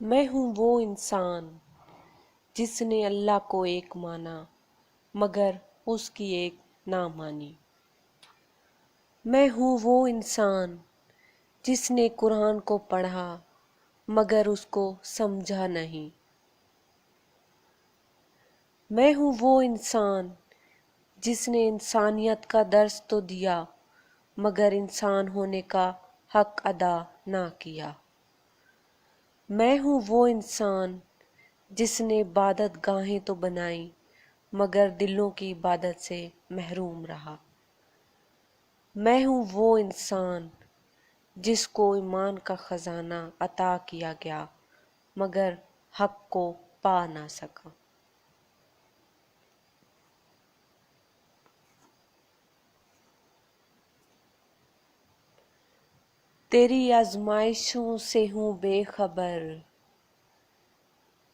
میں ہوں وہ انسان جس نے اللہ کو ایک مانا مگر اس کی ایک نہ مانی۔ میں ہوں وہ انسان جس نے قرآن کو پڑھا مگر اس کو سمجھا نہیں۔ میں ہوں وہ انسان جس نے انسانیت کا درس تو دیا مگر انسان ہونے کا حق ادا نہ کیا۔ میں ہوں وہ انسان جس نے عبادت گاہیں تو بنائیں مگر دلوں کی عبادت سے محروم رہا۔ میں ہوں وہ انسان جس کو ایمان کا خزانہ عطا کیا گیا مگر حق کو پا نہ سکا۔ تیری آزمائشوں سے ہوں بے خبر،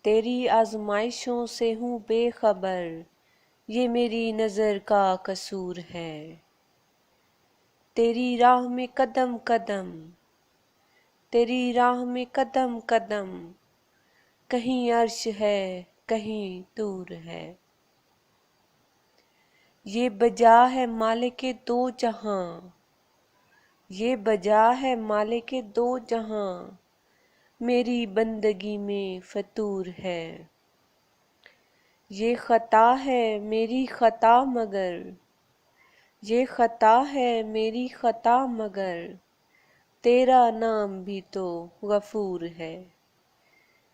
تیری آزمائشوں سے ہوں بے خبر، یہ میری نظر کا قصور ہے۔ تیری راہ میں قدم قدم، تیری راہ میں قدم قدم، کہیں عرش ہے کہیں طور ہے۔ یہ بجا ہے مالک دو جہاں، یہ بجا ہے مالک دو جہاں، میری بندگی میں فطور ہے۔ یہ خطا ہے میری خطا مگر، یہ خطا ہے میری خطا مگر، تیرا نام بھی تو غفور ہے۔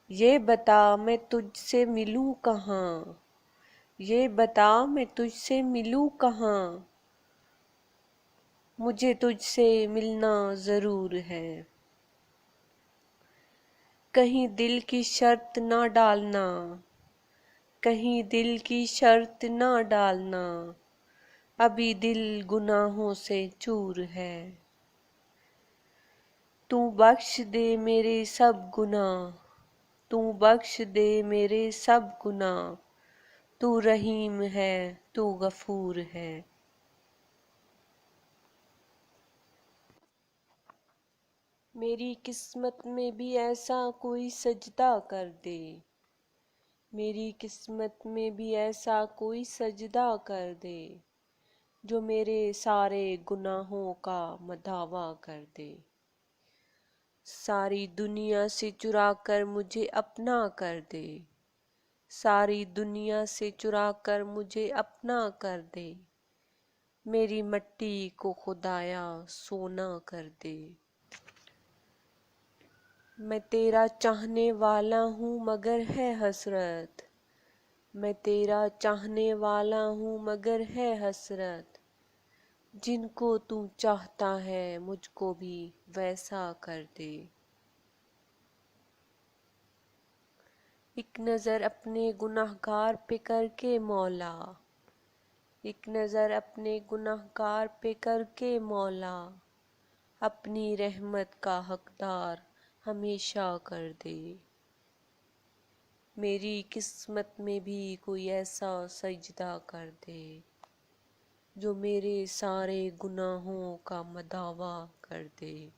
یہ بتا میں تجھ سے ملوں کہاں، یہ بتا میں تجھ سے ملوں کہاں، مجھے تجھ سے ملنا ضرور ہے۔ کہیں دل کی شرط نہ ڈالنا، کہیں دل کی شرط نہ ڈالنا، ابھی دل گناہوں سے چور ہے۔ تو بخش دے میرے سب گناہ، تو بخش دے میرے سب گناہ، تو رحیم ہے تو غفور ہے۔ میری قسمت میں بھی ایسا کوئی سجدہ کر دے، میری قسمت میں بھی ایسا کوئی سجدہ کر دے، جو میرے سارے گناہوں کا مداوع کر دے۔ ساری دنیا سے چرا کر مجھے اپنا کر دے، ساری دنیا سے چرا کر مجھے اپنا کر دے، میری مٹی کو خدایا سونا کر دے۔ میں تیرا چاہنے والا ہوں مگر ہے حسرت، میں تیرا چاہنے والا ہوں مگر ہے حسرت، جن کو تو چاہتا ہے مجھ کو بھی ویسا کر دے۔ ایک نظر اپنے گنہگار پہ کر کے مولا، ایک نظر اپنے گنہگار پہ کر کے مولا، اپنی رحمت کا حقدار ہمیشہ کر دے۔ میری قسمت میں بھی کوئی ایسا سجدہ کر دے، جو میرے سارے گناہوں کا مداوع کر دے۔